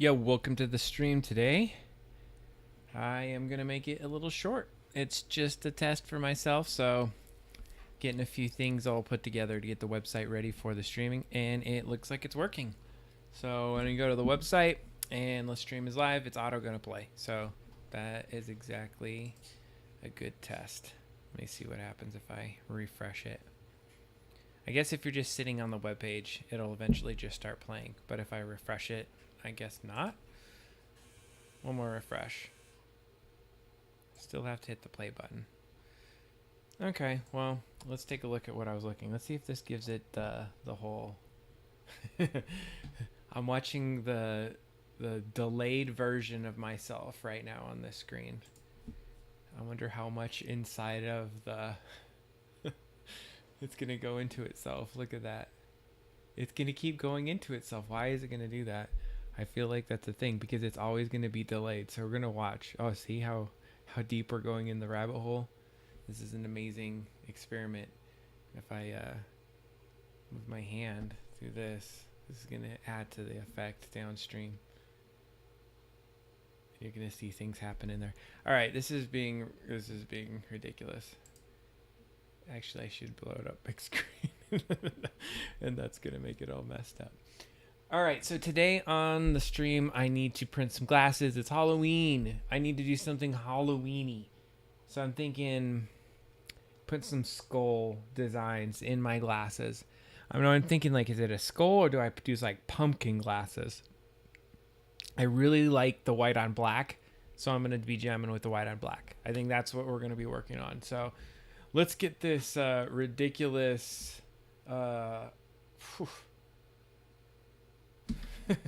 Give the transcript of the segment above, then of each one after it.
Yo, welcome to the stream today. I am going to make it a little short. It's just a test for myself, so getting a few things all put together to get the website ready for the streaming, and it looks like it's working. So when you go to the website and the stream is live, it's auto going to play. So that is exactly a good test. Let me see what happens if I refresh it. I guess if you're just sitting on the web page, it'll eventually just start playing. But if I refresh it, I guess not. One more refresh. Still have to hit the play button. Okay, well, let's take a look at what I was looking. Let's see if this gives it the whole... I'm watching the delayed version of myself right now on this screen. I wonder how much inside of the... it's going to go into itself. Look at that. It's going to keep going into itself. Why is it going to do that? I feel like that's a thing because it's always going to be delayed. So we're going to watch. Oh, see how deep we're going in the rabbit hole? This is an amazing experiment. If I move my hand through this is going to add to the effect downstream. You're going to see things happen in there. All right, this is being ridiculous. Actually, I should blow it up big screen. And that's going to make it all messed up. All right, so today on the stream, I need to print some glasses. It's Halloween. I need to do something Halloween-y. So I'm thinking put some skull designs in my glasses. I'm thinking, like, is it a skull or do I do like pumpkin glasses? I really like the white on black, so I'm going to be jamming with the white on black. I think that's what we're going to be working on. So let's get this ridiculous... All right,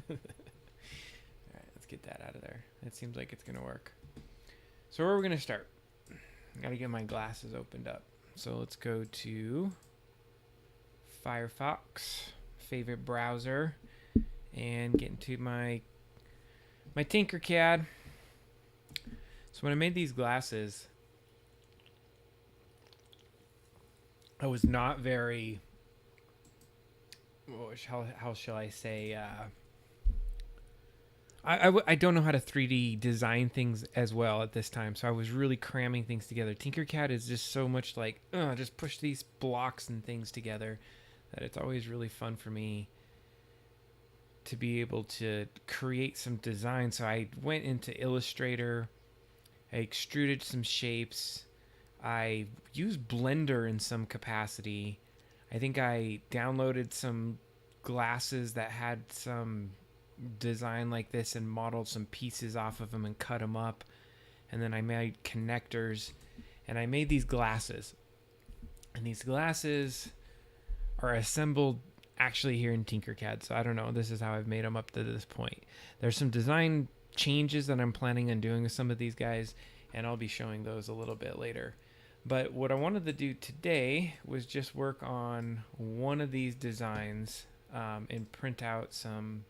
let's get that out of there. It seems like it's gonna work. So where are we gonna start? I gotta get my glasses opened up. So let's go to Firefox, favorite browser, and get into my Tinkercad. So when I made these glasses, I was not very, how shall I say, I don't know how to 3D design things as well at this time, so I was really cramming things together. Tinkercad is just so much like, just push these blocks and things together that it's always really fun for me to be able to create some design. So I went into Illustrator, I extruded some shapes, I used Blender in some capacity. I think I downloaded some glasses that had some design like this and modeled some pieces off of them and cut them up, and then I made connectors and I made these glasses, and these glasses are assembled actually here in Tinkercad. So I don't know, this is how I've made them up to this point. There's some design changes that I'm planning on doing with some of these guys, and I'll be showing those a little bit later. But what I wanted to do today was just work on one of these designs and print out some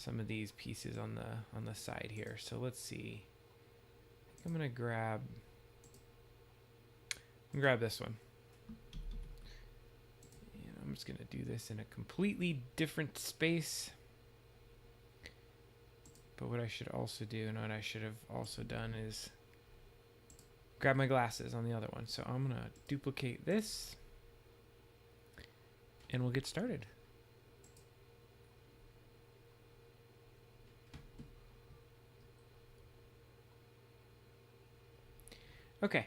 of these pieces on the side here. So let's see. I'm gonna grab this one. And I'm just gonna do this in a completely different space. But what I should also do, and what I should have also done, is grab my glasses on the other one. So I'm gonna duplicate this, and we'll get started. Okay.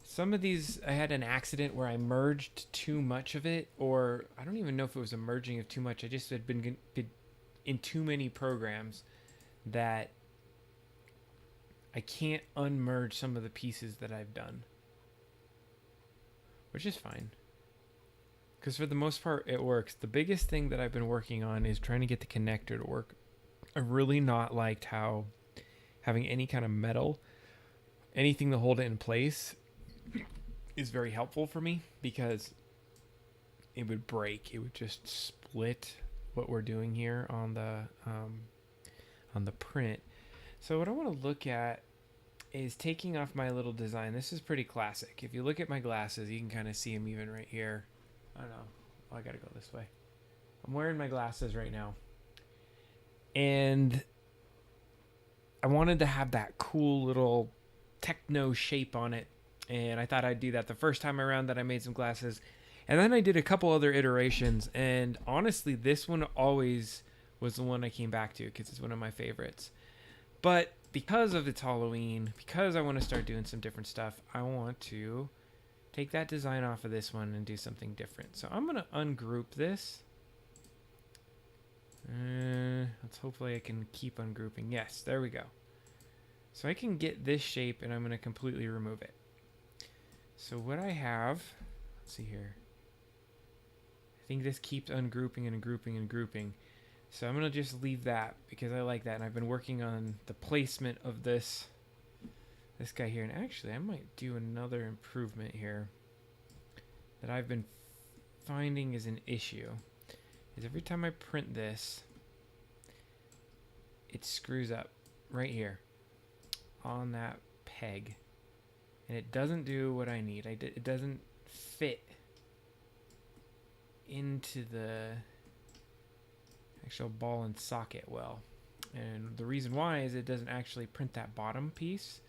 Some of these, I had an accident where I merged too much of it, or I don't even know if it was a merging of too much. I just had been in too many programs that I can't unmerge some of the pieces that I've done, which is fine. Because for the most part, it works. The biggest thing that I've been working on is trying to get the connector to work. I've really not liked how having any kind of metal, anything to hold it in place, is very helpful for me, because it would break. It would just split what we're doing here on the print. So what I want to look at is taking off my little design. This is pretty classic. If you look at my glasses, you can kind of see them even right here. I don't know. Oh, I gotta go this way. I'm wearing my glasses right now. And I wanted to have that cool little techno shape on it. And I thought I'd do that the first time around that I made some glasses. And then I did a couple other iterations. And honestly, this one always was the one I came back to because it's one of my favorites. But because of it's Halloween, because I want to start doing some different stuff, I want to take that design off of this one and do something different. So I'm going to ungroup this. Let's hopefully I can keep ungrouping. Yes, there we go. So I can get this shape and I'm going to completely remove it. So what I have, let's see here. I think this keeps ungrouping and grouping and grouping. So I'm going to just leave that because I like that. And I've been working on the placement of this guy here. And actually, I might do another improvement here that I've been finding is an issue. Is every time I print this, it screws up right here on that peg. And it doesn't do what I need. It doesn't fit into the actual ball and socket well. And the reason why is it doesn't actually print that bottom piece.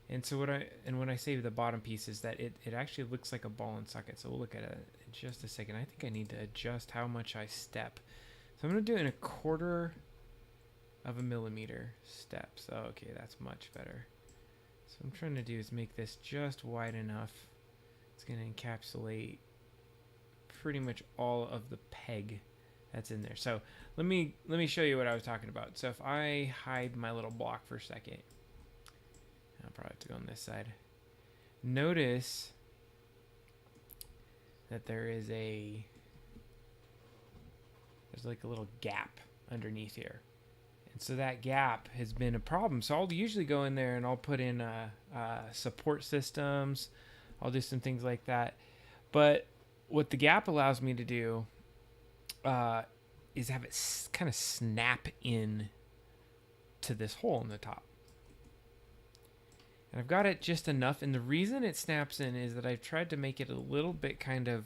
And so when I say the bottom piece is that it actually looks like a ball and socket. So we'll look at it in just a second. I think I need to adjust how much I step. So I'm going to do it in 1/4 of a millimeter steps. Oh, okay, that's much better. So what I'm trying to do is make this just wide enough. It's going to encapsulate pretty much all of the peg that's in there. So let me show you what I was talking about. So if I hide my little block for a second, I'll probably have to go on this side. Notice that there's like a little gap underneath here. And so that gap has been a problem. So I'll usually go in there and I'll put in support systems. I'll do some things like that. But what the gap allows me to do is have it kind of snap in to this hole in the top. And I've got it just enough. And the reason it snaps in is that I've tried to make it a little bit kind of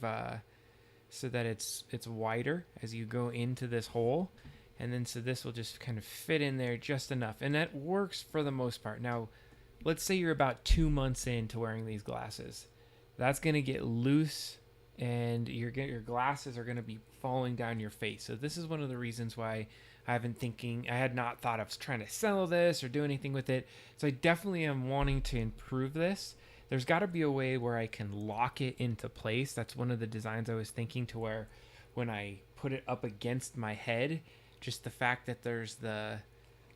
so that it's wider as you go into this hole. And then so this will just kind of fit in there just enough. And that works for the most part. Now, let's say you're about 2 months into wearing these glasses. That's going to get loose and your glasses are going to be falling down your face. So this is one of the reasons why I had not thought of trying to sell this or do anything with it. So I definitely am wanting to improve this. There's got to be a way where I can lock it into place. That's one of the designs I was thinking, to where when I put it up against my head, just the fact that there's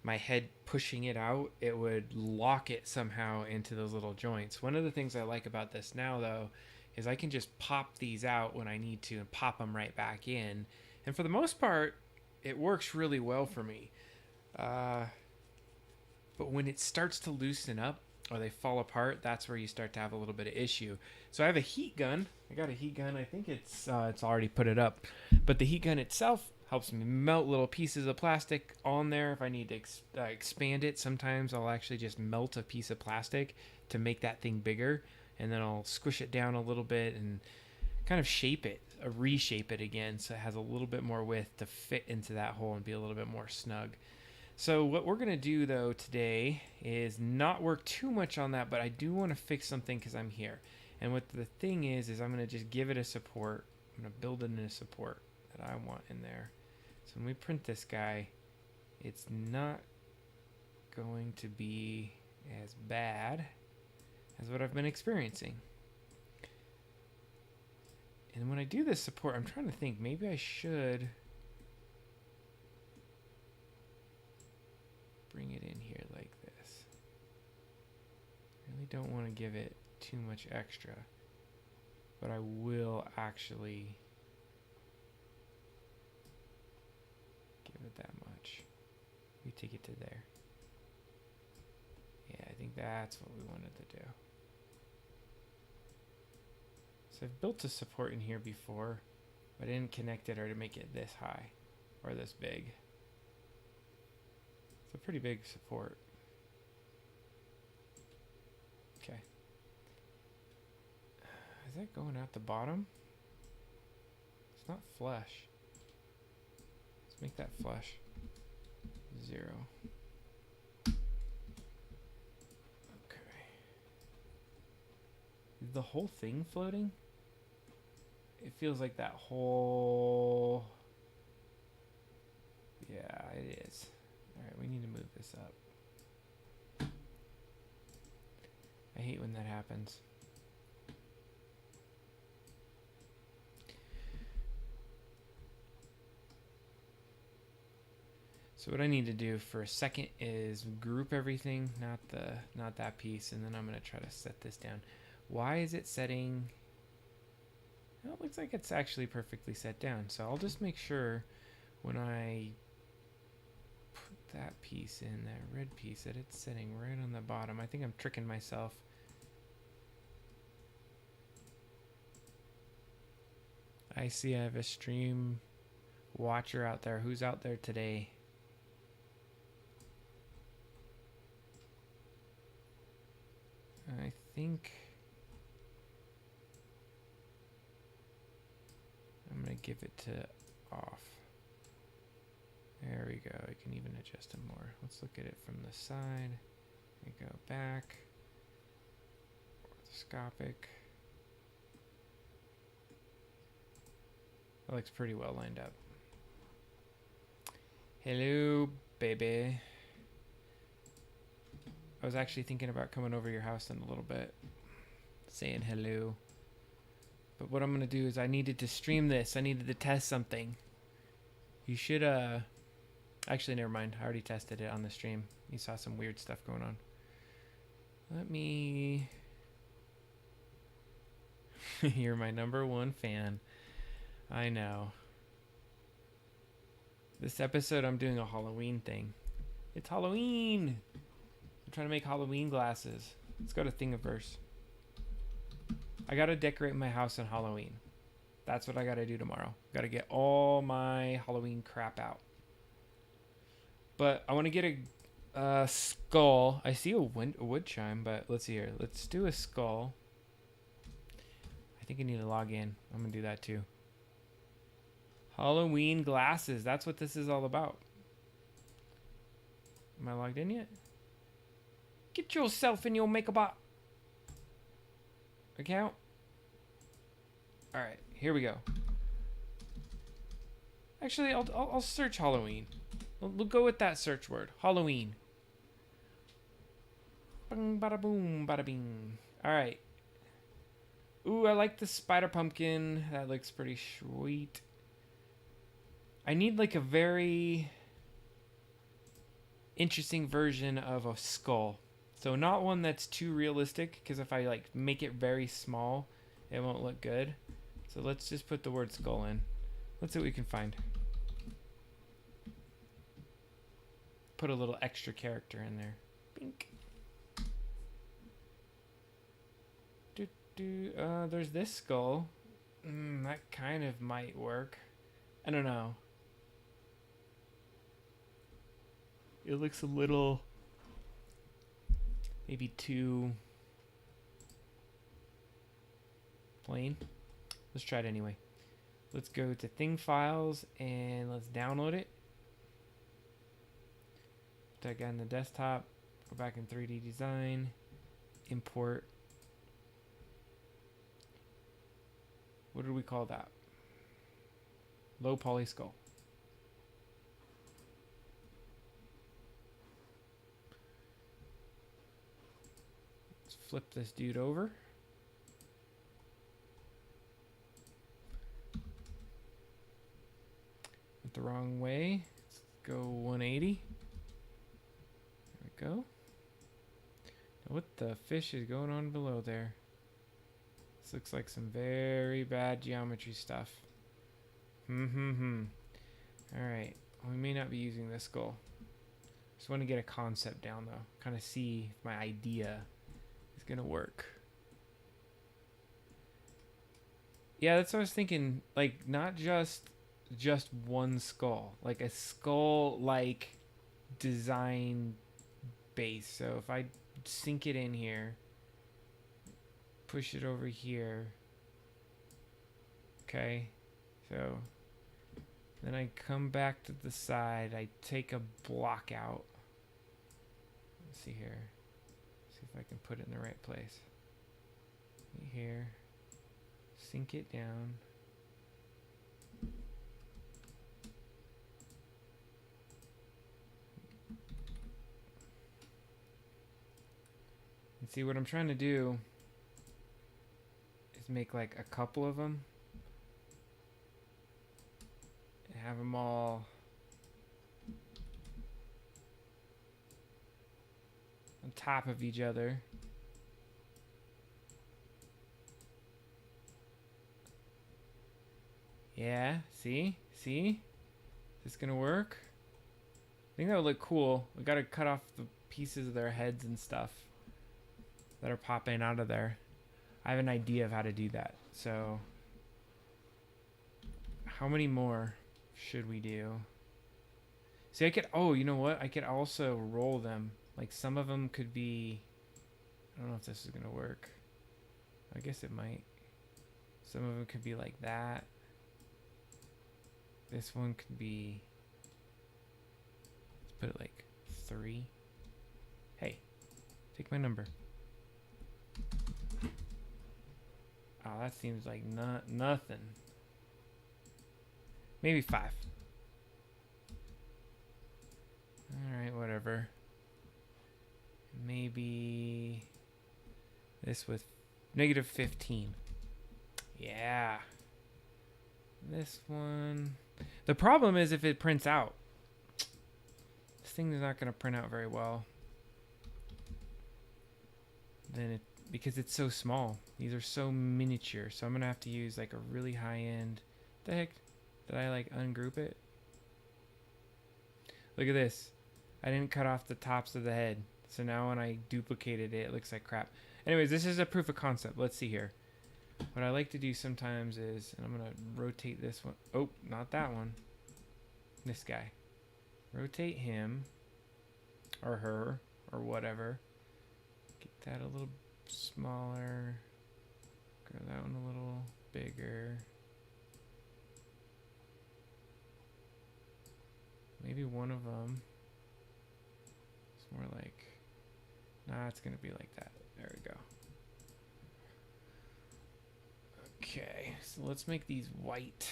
my head pushing it out, it would lock it somehow into those little joints. One of the things I like about this now, though, is I can just pop these out when I need to and pop them right back in. And for the most part, it works really well for me. But when it starts to loosen up or they fall apart, that's where you start to have a little bit of issue. So I have a heat gun. I got a heat gun. I think it's already put it up. But the heat gun itself helps me melt little pieces of plastic on there. If I need to expand it, sometimes I'll actually just melt a piece of plastic to make that thing bigger. And then I'll squish it down a little bit and kind of reshape it again so it has a little bit more width to fit into that hole and be a little bit more snug. So what we're going to do, though, today is not work too much on that, but I do want to fix something because I'm here. And what the thing is I'm going to just give it a support. I'm going to build it in a support that I want in there. So when we print this guy, it's not going to be as bad as what I've been experiencing. And when I do this support, I'm trying to think, maybe I should bring it in here like this. I really don't want to give it too much extra, but I will actually give it that much. We take it to there. Yeah, I think that's what we wanted to do. So I've built a support in here before, but I didn't connect it or to make it this high or this big. It's a pretty big support. Okay. Is that going out the bottom? It's not flesh. Let's make that flesh. 0. Okay. Is the whole thing floating? It feels like that whole... Yeah, it is. Alright, we need to move this up. I hate when that happens. So what I need to do for a second is group everything, not that piece, and then I'm going to try to set this down. Why is it setting... Well, it looks like it's actually perfectly set down. So I'll just make sure when I put that piece in, that red piece, that it's sitting right on the bottom. I think I'm tricking myself. I see I have a stream watcher out there. Who's out there today? I think I'm going to give it to off. There we go. I can even adjust it more. Let's look at it from the side. We go back. Orthoscopic. That looks pretty well lined up. Hello, baby. I was actually thinking about coming over to your house in a little bit, saying hello. But what I'm going to do is I needed to stream this. I needed to test something. You should, actually, never mind. I already tested it on the stream. You saw some weird stuff going on. Let me... You're my #1 fan. I know. This episode, I'm doing a Halloween thing. It's Halloween! I'm trying to make Halloween glasses. Let's go to Thingiverse. I gotta decorate my house on Halloween. That's what I gotta do tomorrow. Gotta get all my Halloween crap out. But I want to get a skull. I see a wood chime, but let's see here. Let's do a skull. I think I need to log in. I'm gonna do that too. Halloween glasses. That's what this is all about. Am I logged in yet? Get yourself in your MakerBot account. All right, here we go. Actually, I'll search Halloween. We'll go with that search word, Halloween. Bing, bada boom, bada bing. All right. Ooh, I like the spider pumpkin. That looks pretty sweet. I need like a very interesting version of a skull. So not one that's too realistic, because if I like make it very small, it won't look good. So let's just put the word skull in. Let's see what we can find. Put a little extra character in there. Bink. There's this skull. That kind of might work. I don't know. It looks a little... maybe too plain. Let's try it anyway. Let's go to Thing Files and let's download it. Put that on the desktop. Go back in 3D Design. Import. What did we call that? Low poly skull. Flip this dude over. Went the wrong way. Let's go 180. There we go. Now what the fish is going on below there? This looks like some very bad geometry stuff. Alright. We may not be using this skull. Just want to get a concept down though. Kind of see if my idea is gonna work. Yeah, that's what I was thinking. Like, not just one skull, like a skull like design base. So if I sink it in here, push it over here. Okay, so then I come back to the side. I take a block out. Let's see here. See if I can put it in the right place. Right here. Sink it down. And see, what I'm trying to do is make like a couple of them. And have them all on top of each other. Yeah, see? See? Is this gonna work? I think that would look cool. We gotta cut off the pieces of their heads and stuff that are popping out of there. I have an idea of how to do that. So, how many more should we do? See, I could, oh, you know what? I could also roll them. Like, some of them could be, I don't know if this is gonna work. I guess it might. Some of them could be like that. This one could be, let's put it like 3. Hey, take my number. Oh, that seems like nothing. Maybe 5. Alright, whatever. Maybe this with -15. Yeah. This one. The problem is if it prints out. This thing is not going to print out very well. Then it, because it's so small. These are so miniature. So I'm going to have to use like a really high end. The heck? Did I like ungroup it? Look at this. I didn't cut off the tops of the head. So now when I duplicated it, it looks like crap. Anyways, this is a proof of concept. Let's see here. What I like to do sometimes is, and I'm going to rotate this one. Oh, not that one. This guy. Rotate him. Or her. Or whatever. Get that a little smaller. Go that one a little bigger. Maybe one of them. It's more like, nah, it's gonna be like that. There we go. Okay, so let's make these white.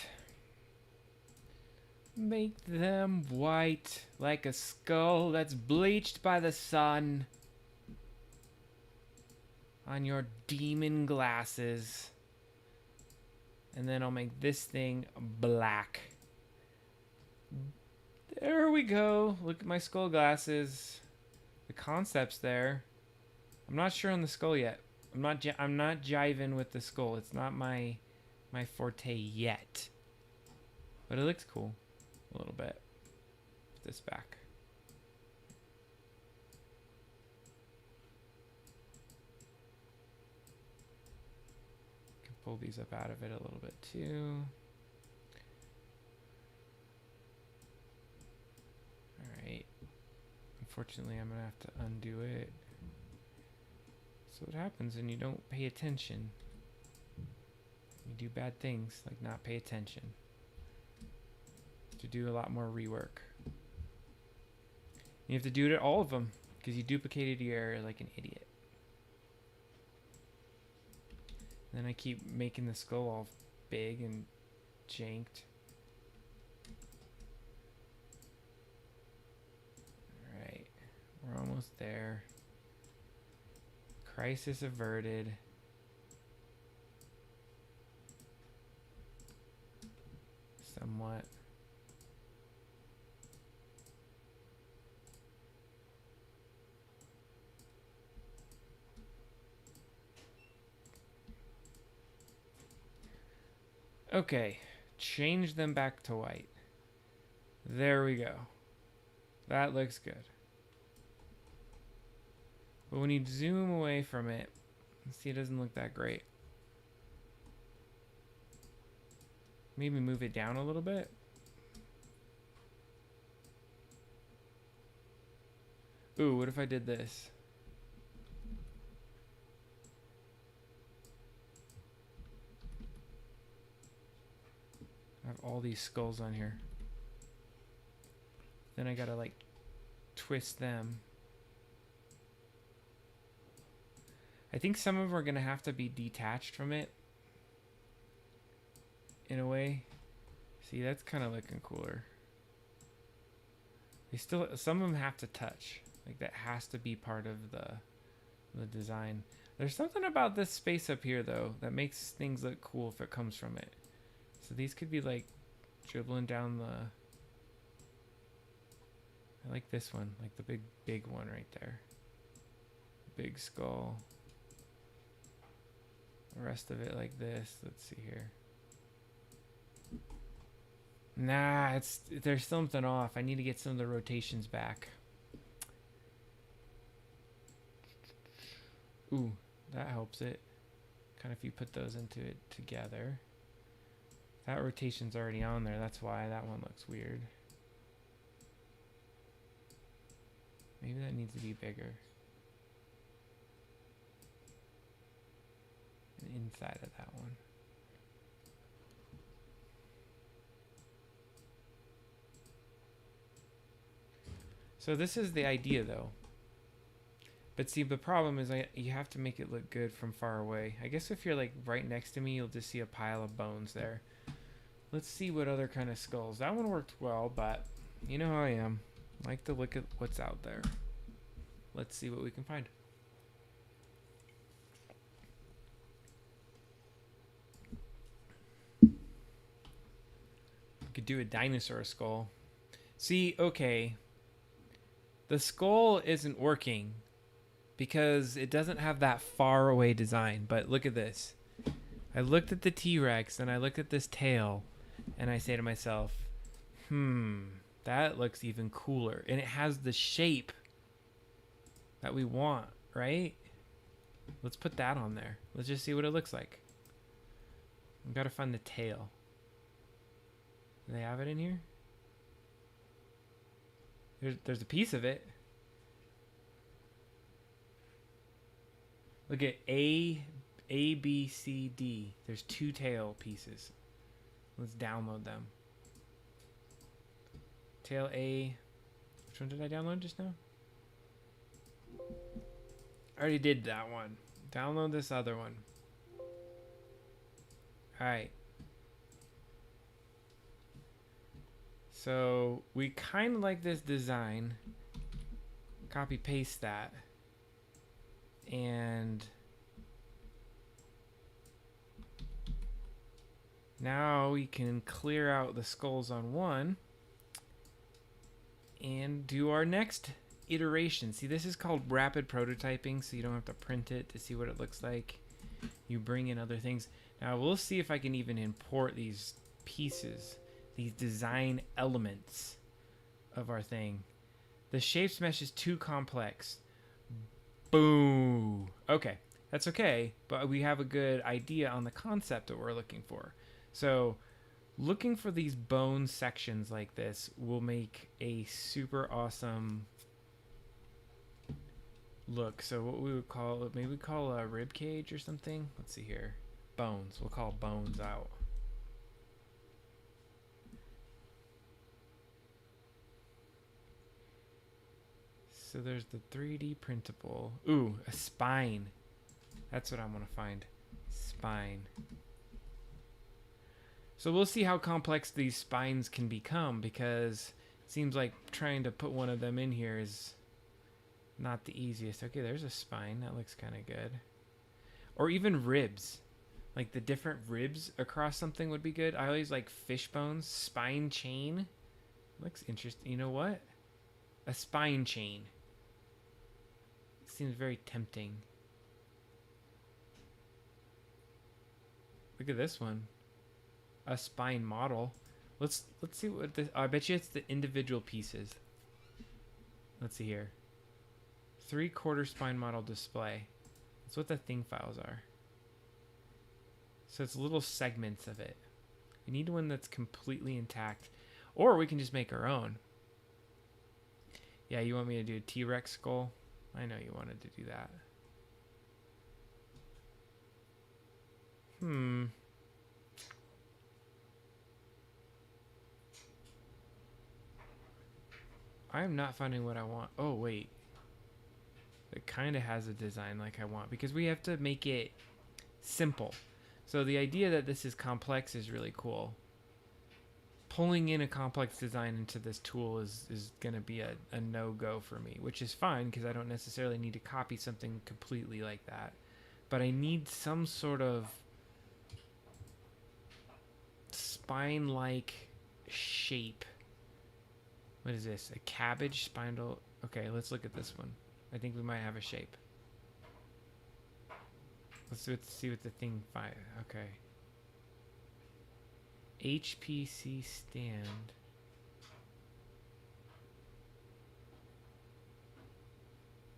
Make them white like a skull that's bleached by the sun on your demon glasses. And then I'll make this thing black. There we go. Look at my skull glasses. The concept's there. I'm not sure on the skull yet. I'm not jiving with the skull. It's not my forte yet. But it looks cool a little bit. Put this back. Can pull these up out of it a little bit too. Alright. Unfortunately, I'm going to have to undo it. So what happens when you don't pay attention? You do bad things, like not pay attention. To do a lot more rework. You have to do it at all of them, because you duplicated your area like an idiot. And then I keep making the skull all big and janked. We're almost there. Crisis averted. Somewhat. Okay, change them back to white. There we go. That looks good. But when you zoom away from it, see, it doesn't look that great. Maybe move it down a little bit. Ooh, what if I did this? all these skulls on here. Then I gotta like twist them. I think some of them are gonna have to be detached from it in a way. See, that's kind of looking cooler. They still, some of them have to touch. Like that has to be part of the design. There's something about this space up here though that makes things look cool if it comes from it. So these could be like dribbling down the. I like this one, like the big one right there. Big skull. The rest of it like this. Let's see here. Nah, there's something off. I need to get some of the rotations back. Ooh, that helps it. Kind of if you put those into it together. That rotation's already on there. That's why that one looks weird. Maybe that needs to be bigger. And inside of that one. So this is the idea though. But see, the problem is you have to make it look good from far away. I guess if you're like right next to me, you'll just see a pile of bones there. Let's see what other kind of skulls. That one worked well, but you know how I am. I like to look at what's out there. Let's see what we can find. We could do a dinosaur skull. See, okay. The skull isn't working because it doesn't have that far away design. But look at this. I looked at the T-Rex and I looked at this tail and I say to myself, that looks even cooler. And it has the shape that we want, right? Let's put that on there. Let's just see what it looks like. I've got to find the tail. Do they have it in here? There's a piece of it. Look at A, B, C, D. There's 2 tail pieces. Let's download them. Tail A. Which one did I download just now? I already did that one. Download this other one. Alright. So we kind of like this design. Copy paste that. And now we can clear out the skulls on one and do our next iteration. See, this is called rapid prototyping, so you don't have to print it to see what it looks like. You bring in other things. Now we'll see if I can even import these pieces, these design elements of our thing. The shapes mesh is too complex. Boo. Okay, that's okay, but we have a good idea on the concept that we're looking for. So looking for these bone sections like this will make a super awesome look. So what we would call it, maybe we call a rib cage or something. Let's see here. Bones. We'll call bones out. So there's the 3D printable. Ooh, a spine. That's what I want to find. Spine. So we'll see how complex these spines can become, because it seems like trying to put one of them in here is not the easiest. Okay, there's a spine. That looks kind of good. Or even ribs. Like the different ribs across something would be good. I always like fish bones. Spine chain. Looks interesting. You know what? A spine chain. Seems very tempting. Look at this one. A spine model. Let's see what this. I bet you it's the individual pieces. Let's see here. 3/4 spine model display. That's what the thing files are. So it's little segments of it. We need one that's completely intact, or we can just make our own. Yeah, you want me to do a T-Rex skull? I know you wanted to do that. I'm not finding what I want. Oh, wait. It kind of has a design like I want because we have to make it simple. So the idea that this is complex is really cool. Pulling in a complex design into this tool is going to be a no-go for me, which is fine because I don't necessarily need to copy something completely like that. But I need some sort of spine-like shape. What is this? A cabbage spindle? Okay, let's look at this one. I think we might have a shape. Let's see what the thing finds. Okay. HPC stand.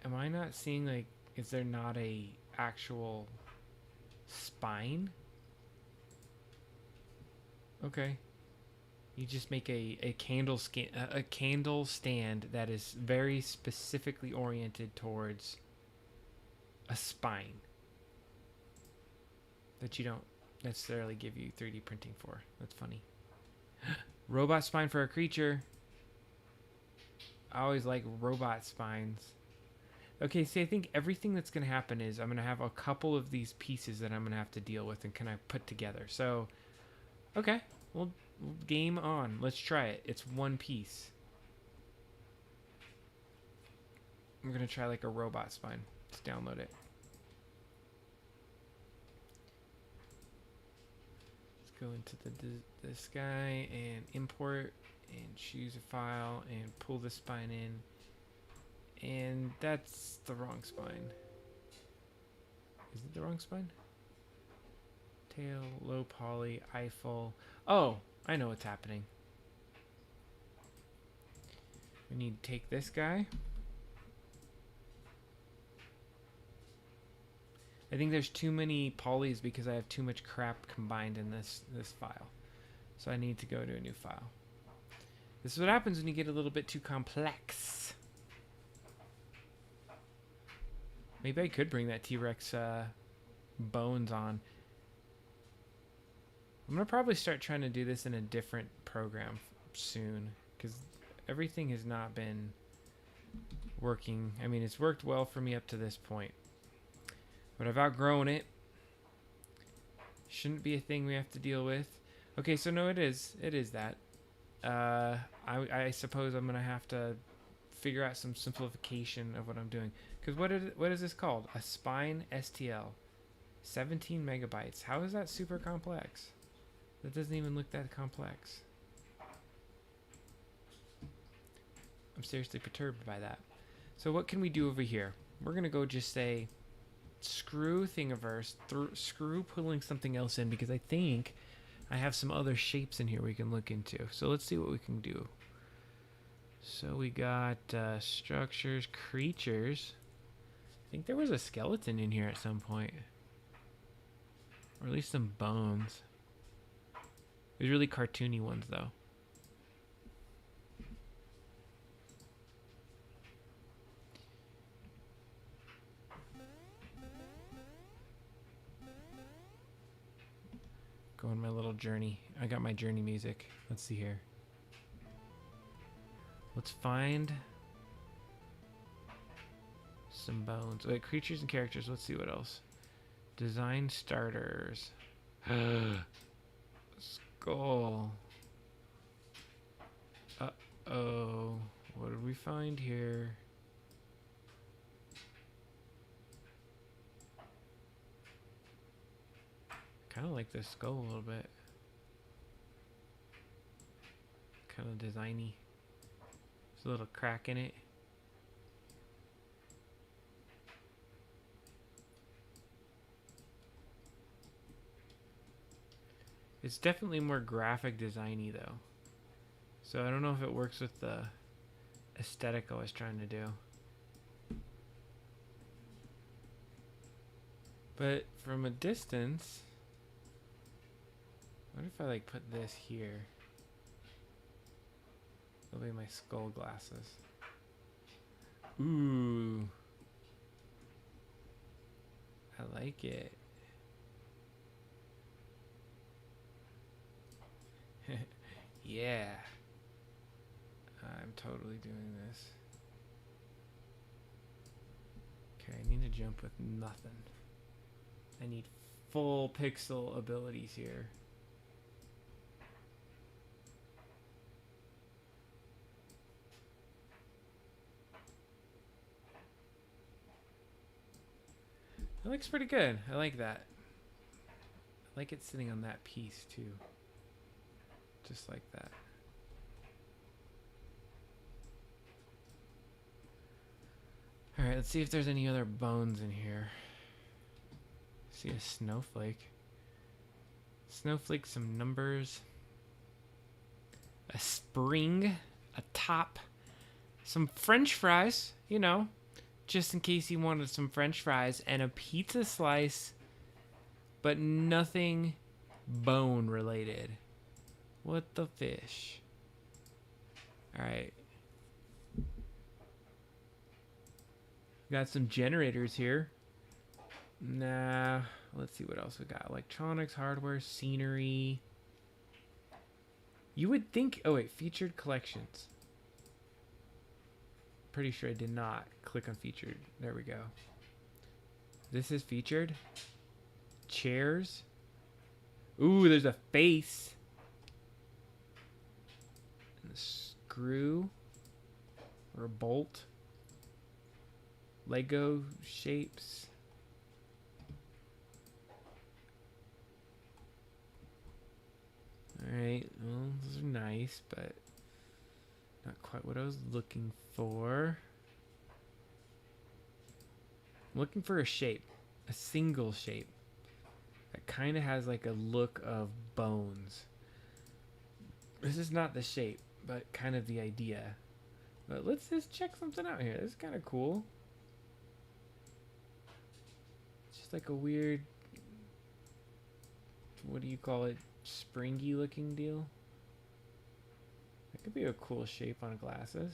Am I not seeing, like, is there not a actual spine? Okay. You just make a candle stand that is very specifically oriented towards a spine that you don't necessarily give you 3D printing for. That's funny. Robot spine for a creature. I always like robot spines. Okay, see, I think everything that's going to happen is I'm going to have a couple of these pieces that I'm going to have to deal with and kind of put together. So, okay, well, game on. Let's try it. It's one piece. I'm going to try like a robot spine. Let's download it. Let's go into this guy and import and choose a file and pull the spine in. And that's the wrong spine. Is it the wrong spine? Tail, low poly, Eiffel. Oh, I know what's happening. We need to take this guy. I think there's too many polys because I have too much crap combined in this file. So I need to go to a new file. This is what happens when you get a little bit too complex. Maybe I could bring that T-Rex bones on. I'm going to probably start trying to do this in a different program soon because everything has not been working. I mean, it's worked well for me up to this point, but I've outgrown it. Shouldn't be a thing we have to deal with. Okay, so no, it is. It is that. I suppose I'm going to have to figure out some simplification of what I'm doing. Because what is this called? A spine STL. 17 megabytes. How is that super complex? That doesn't even look that complex. I'm seriously perturbed by that. So what can we do over here? We're going to go just say screw Thingiverse, screw pulling something else in because I think I have some other shapes in here we can look into. So let's see what we can do. So we got structures, creatures. I think there was a skeleton in here at some point. Or at least some bones. There's really cartoony ones though. Go on my little journey. I got my journey music. Let's see here. Let's find some bones. Wait, creatures and characters. Let's see what else. Design starters. Skull. Uh-oh. What did we find here? Kind of like this skull a little bit. Kind of designy. There's a little crack in it. It's definitely more graphic designy though. So I don't know if it works with the aesthetic I was trying to do. But from a distance, what if I like put this here? That'll be my skull glasses. Ooh. I like it. Yeah. I'm totally doing this. Okay, I need to jump with nothing. I need full pixel abilities here. It looks pretty good. I like that. I like it sitting on that piece too. Just like that. Alright, let's see if there's any other bones in here. See a snowflake. Snowflake, some numbers. A spring. A top. Some French fries, you know. Just in case you wanted some French fries. And a pizza slice. But nothing bone related. What the fish? Alright. Got some generators here. Nah. Let's see what else we got. Electronics, hardware, scenery. You would think... Oh, wait. Featured collections. Pretty sure I did not click on featured. There we go. This is featured. Chairs. Ooh, there's a face. And a screw. Or a bolt. Lego shapes. Alright, well, those are nice, but not quite what I was looking for. I'm looking for a shape. A single shape. That kind of has like a look of bones. This is not the shape, but kind of the idea. But let's just check something out here. This is kind of cool. It's just like a weird... What do you call it? Springy looking deal. That could be a cool shape on glasses.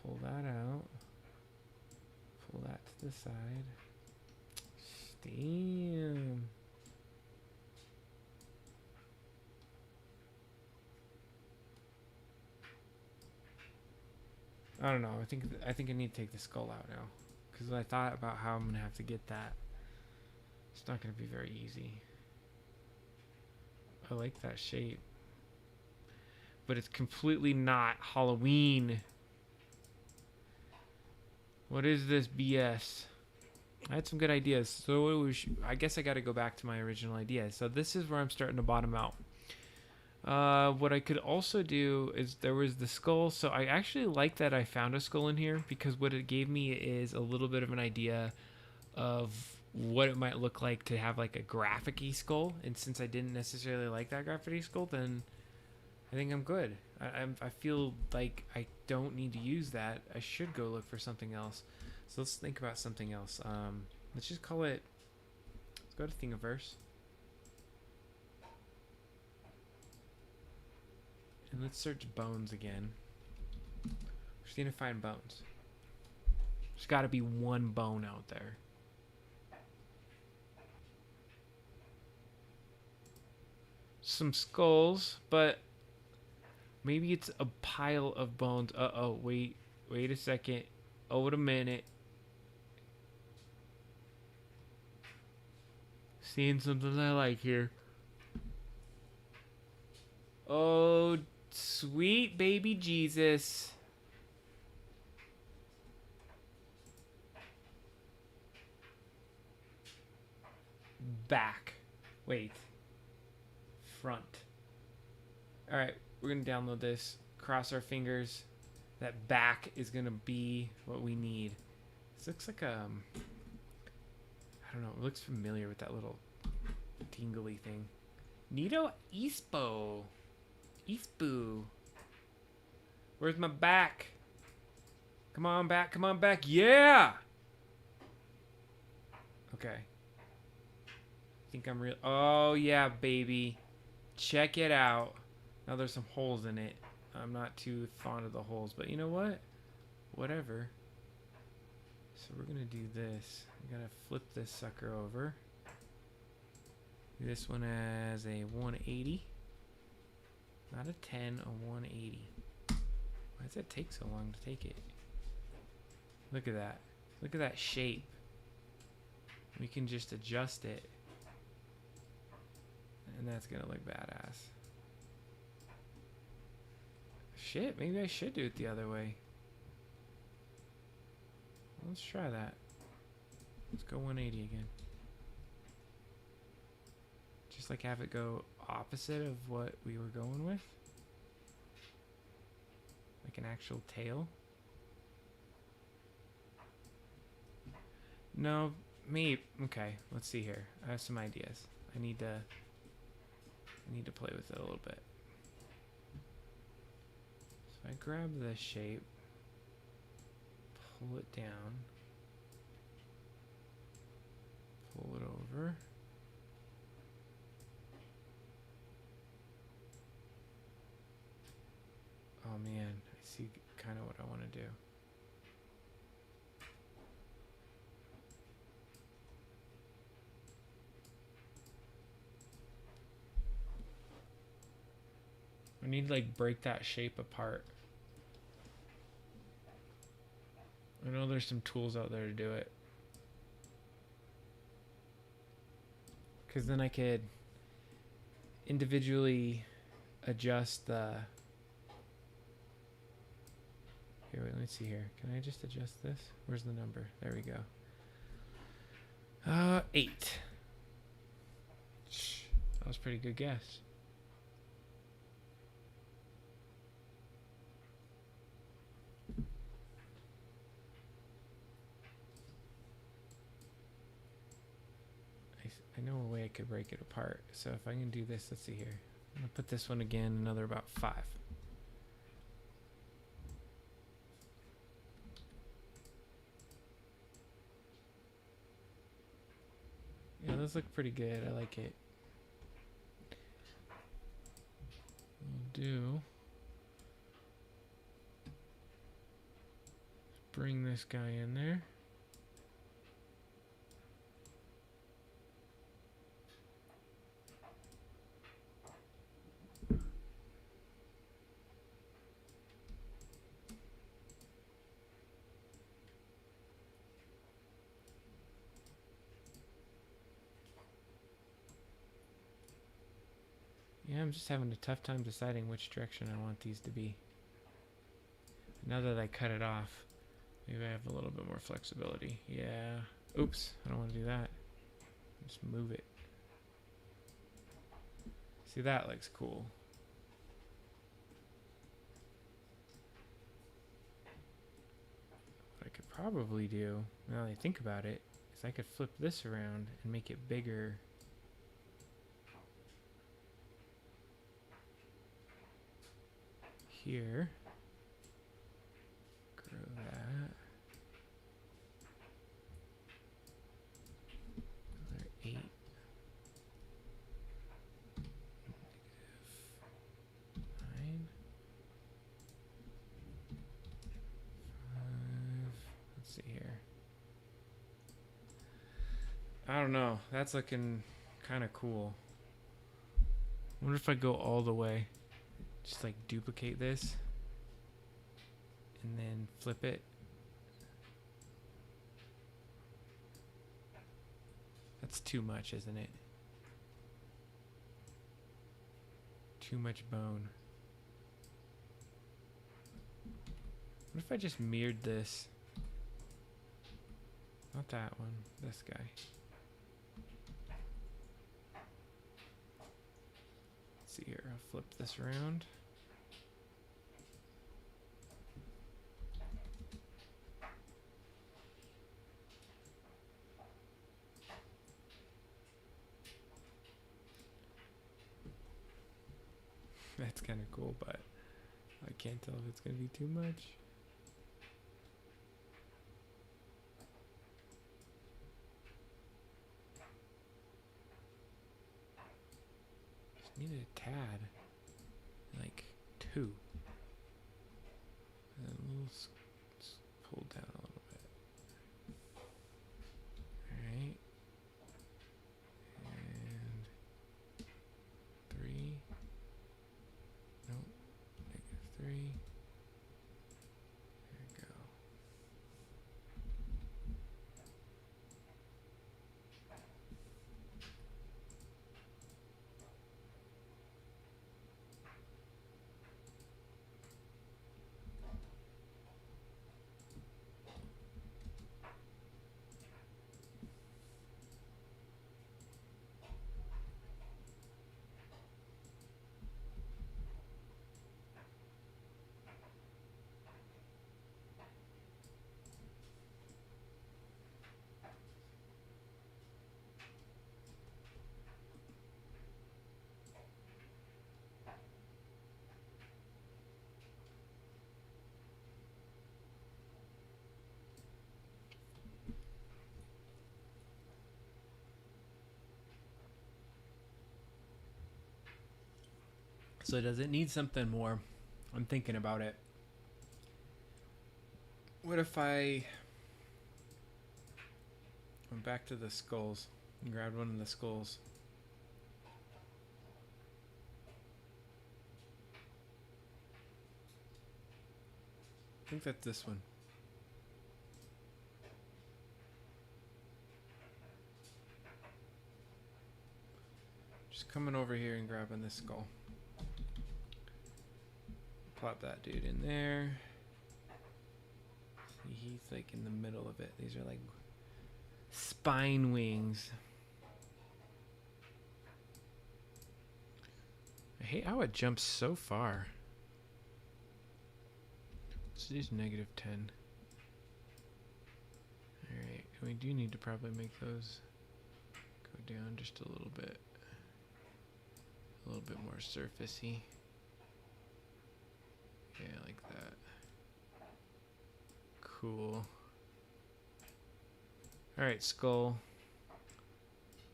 Pull that out. Pull that to the side. Damn. I don't know. I think I need to take the skull out now, because I thought about how I'm gonna have to get that. It's not gonna be very easy. I like that shape, but it's completely not Halloween. What is this BS? I had some good ideas, so I guess I got to go back to my original idea. So this is where I'm starting to bottom out. What I could also do is there was the skull. So I actually like that I found a skull in here, because what it gave me is a little bit of an idea of what it might look like to have like a graphic-y skull. And since I didn't necessarily like that graphic-y skull, then I think I'm good. I feel like I don't need to use that. I should go look for something else. So let's think about something else. Let's just call it... Let's go to Thingiverse. And let's search bones again. We're just going to find bones. There's got to be one bone out there. Some skulls, but maybe it's a pile of bones. Uh-oh, wait a second. Oh, wait a minute. Seeing something I like here. Oh, sweet baby Jesus. Back. Wait. Front. Alright, we're going to download this. Cross our fingers. That back is going to be what we need. This looks like I don't know. It looks familiar with that little tingly thing. Nito Ispo. Ispu. Where's my back? Come on back. Come on back. Yeah! Okay. I think I'm real. Oh, yeah, baby. Check it out. Now there's some holes in it. I'm not too fond of the holes, but you know what? Whatever. So we're going to do this. I'm going to flip this sucker over. This one as a 180. Not a 10, a 180. Why does it take so long to take it? Look at that. Look at that shape. We can just adjust it. And that's gonna look badass. Shit, maybe I should do it the other way. Let's try that. Let's go 180 again. Just like have it go opposite of what we were going with. Like an actual tail. No, me. Okay, let's see here. I have some ideas. I need to play with it a little bit. So I grab this shape, pull it down, pull it over. Oh man, I see kind of what I want to do. I need to like break that shape apart. I know there's some tools out there to do it. Because then I could individually adjust the... Here, wait, let me see here. Can I just adjust this? Where's the number? There we go. 8. That was a pretty good guess. I know a way I could break it apart. So if I can do this, let's see here. I'm gonna put this one again, another about 5. Yeah, those look pretty good. I like it. We'll do. Bring this guy in there. Yeah, I'm just having a tough time deciding which direction I want these to be. Now that I cut it off, maybe I have a little bit more flexibility. Yeah. Oops, I don't want to do that. Just move it. See, that looks cool. What I could probably do, now that I think about it, is I could flip this around and make it bigger. Here. Grow that. Another 8. -5. Let's see here. I don't know. That's looking kind of cool. I wonder if I go all the way. Just like duplicate this and then flip it. That's too much, isn't it? Too much bone. What if I just mirrored this? Not that one, this guy. Let's see here, I'll flip this around. That's kind of cool, but I can't tell if it's going to be too much. Just needed a tad. Like 2. And a little pull down a little bit. Alright. And 3. So does it need something more? I'm thinking about it. What if I went back to the skulls and grabbed one of the skulls? I think that's this one. Just coming over here and grabbing this skull. Plop that dude in there. See, he's like in the middle of it. These are like spine wings. I hate how it jumps so far. Let's use -10. Alright, we do need to probably make those go down just a little bit. A little bit more surfacey. Yeah, like that. Cool. Alright, skull.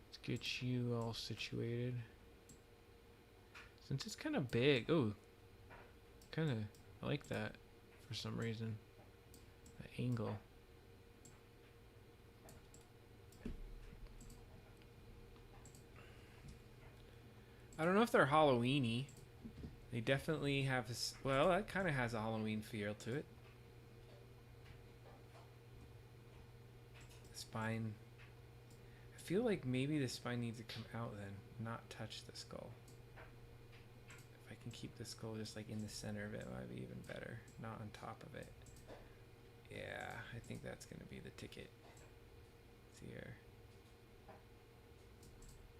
Let's get you all situated. Since it's kind of big. Oh, kind of, I like that for some reason. The angle. I don't know if they're Halloween-y. They definitely have, well, that kind of has a Halloween feel to it. The spine. I feel like maybe the spine needs to come out then, not touch the skull. If I can keep the skull just like in the center of it, it might be even better. Not on top of it. Yeah, I think that's going to be the ticket. It's here.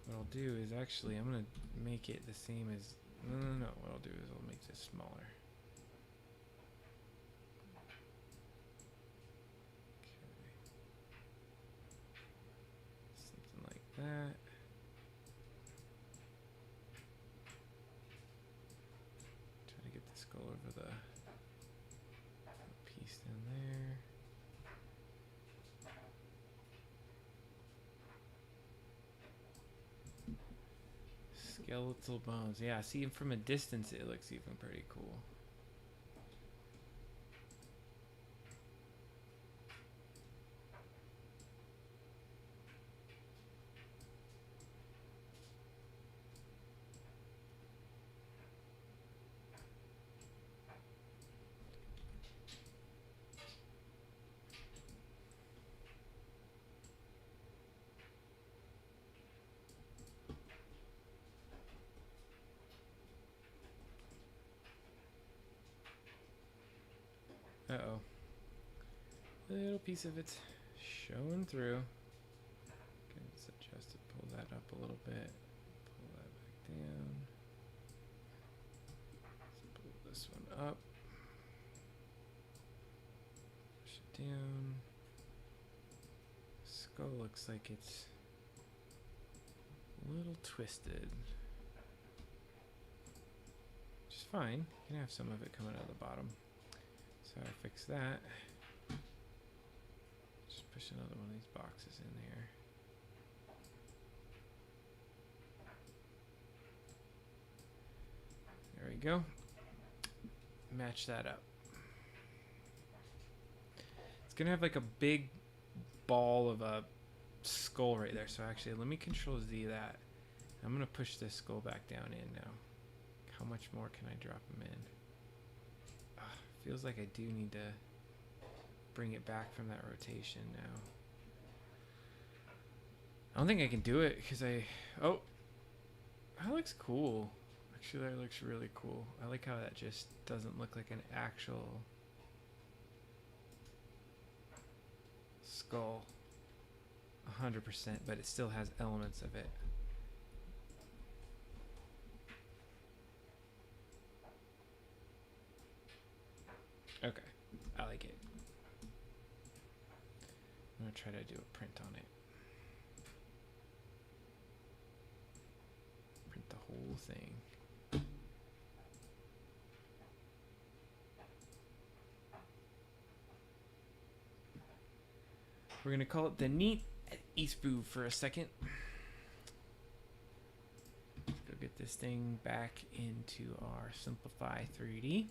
What I'll do is actually, I'm going to make it the same as... No. What I'll do is I'll make this smaller. Okay. Something like that. Try to get the skull over the piece down there. Skeletal bones. Yeah, see, from a distance it looks even pretty cool. Uh-oh. Little piece of it's showing through. Okay, let's adjust it, pull that up a little bit. Pull that back down. Let's pull this one up. Push it down. Skull looks like it's a little twisted. Which is fine. You can have some of it coming out of the bottom. So I fix that. Just push another one of these boxes in here. There we go. Match that up. It's gonna have like a big ball of a skull right there. So actually, let me Control Z that. I'm gonna push this skull back down in now. How much more can I drop him in? Feels like I do need to bring it back from that rotation now. I don't think I can do it because oh, that looks cool. Actually, that looks really cool. I like how that just doesn't look like an actual skull 100%, but it still has elements of it. Okay, I like it. I'm gonna try to do a print on it. Print the whole thing. We're gonna call it the Neat Eastboo for a second. Let's go get put this thing back into our Simplify 3D.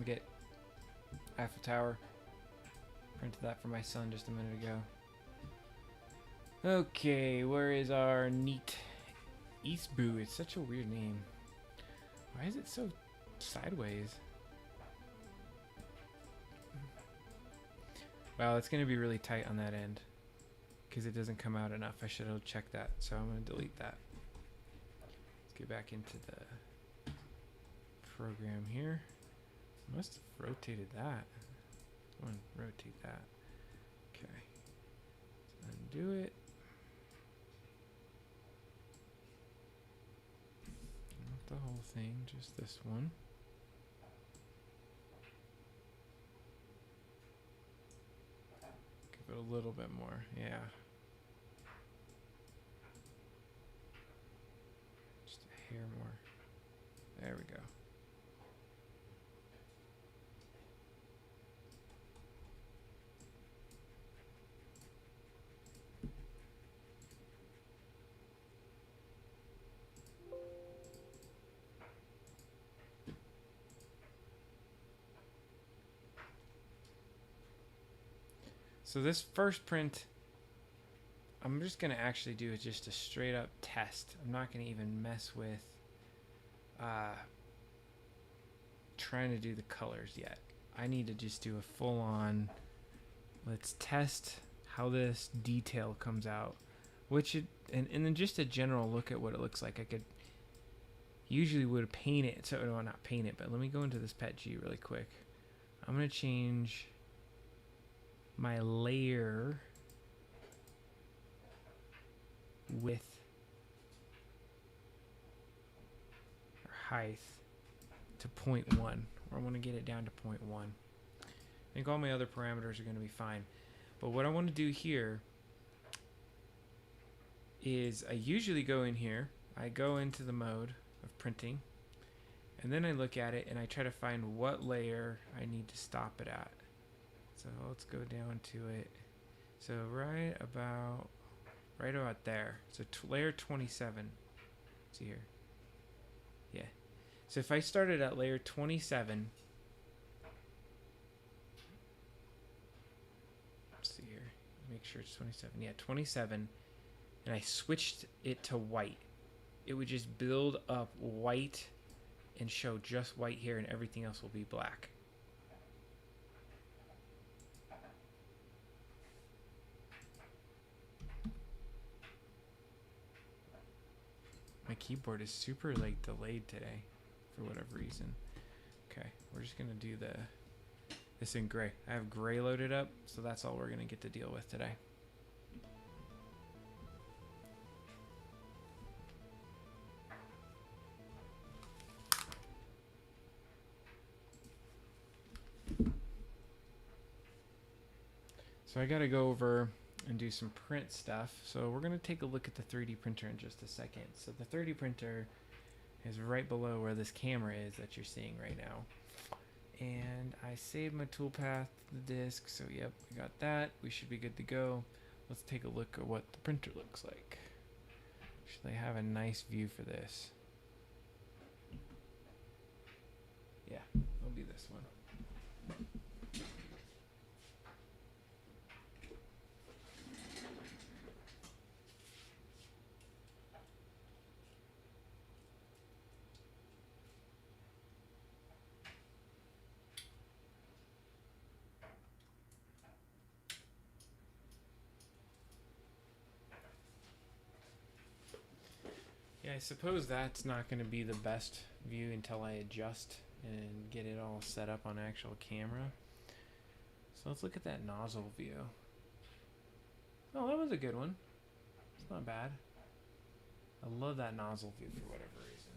Get Eiffel Tower. Printed that for my son just a minute ago. Okay, where is our neat Eastboo? It's such a weird name. Why is it so sideways? Well, it's going to be really tight on that end because it doesn't come out enough. I should have checked that, so I'm going to delete that. Let's get back into the program here. Must have rotated that. Go and rotate that. Okay. Let's undo it. Not the whole thing, just this one. Give it a little bit more, yeah. Just a hair more. There we go. So this first print, I'm just going to actually do it just a straight up test. I'm not going to even mess with trying to do the colors yet. I need to just do a full on, let's test how this detail comes out. And then just a general look at what it looks like. I could usually would paint it, so no, not paint it, but let me go into this Pet G really quick. I'm going to change my layer width or height to 0.1, or I want to get it down to 0.1. I think all my other parameters are going to be fine, but what I want to do here is I usually go in here, I go into the mode of printing, and then I look at it and I try to find what layer I need to stop it at. So let's go down to it. So right about there. So layer 27. See here. Yeah. So if I started at layer 27, let's see here. Make sure it's 27. Yeah, 27. And I switched it to white. It would just build up white and show just white here, and everything else will be black. My keyboard is super like delayed today for whatever reason. Okay, we're just gonna do this in gray. I have gray loaded up, so that's all we're gonna get to deal with today. So I gotta go over and do some print stuff. So we're gonna take a look at the 3D printer in just a second. So the 3D printer is right below where this camera is that you're seeing right now. And I saved my toolpath to the disk, so yep, we got that. We should be good to go. Let's take a look at what the printer looks like. Should I have a nice view for this? Yeah, it'll be this one. Yeah, I suppose that's not going to be the best view until I adjust and get it all set up on actual camera. So let's look at that nozzle view. Oh, that was a good one. It's not bad. I love that nozzle view for whatever reason.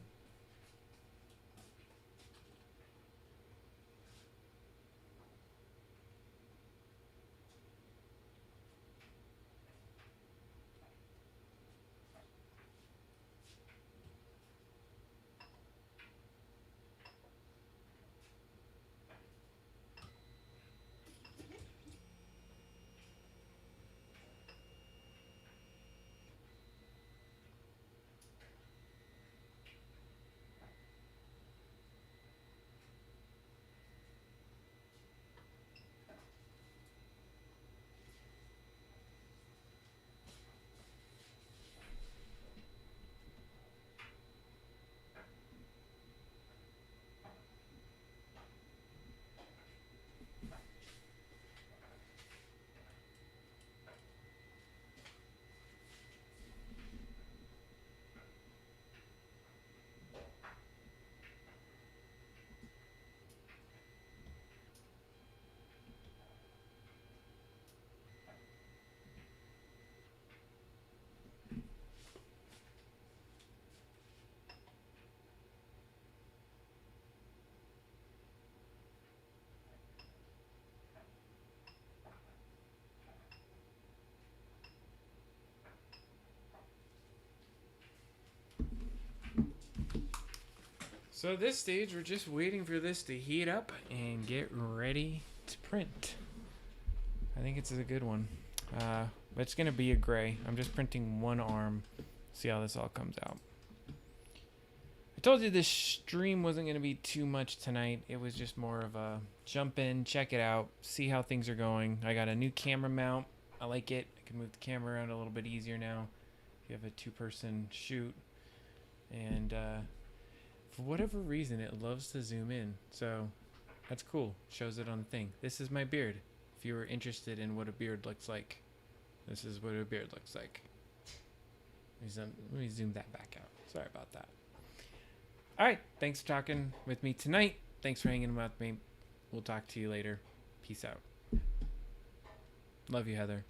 So this stage, we're just waiting for this to heat up and get ready to print. I think it's a good one. It's gonna be a gray. I'm just printing one arm. See how this all comes out. I told you this stream wasn't gonna be too much tonight. It was just more of a jump in, check it out, see how things are going. I got a new camera mount. I like it. I can move the camera around a little bit easier now. If you have a 2-person shoot. And for whatever reason, it loves to zoom in. So that's cool. Shows it on the thing. This is my beard. If you were interested in what a beard looks like, this is what a beard looks like. Let me zoom that back out. Sorry about that. All right. Thanks for talking with me tonight. Thanks for hanging with me. We'll talk to you later. Peace out. Love you, Heather.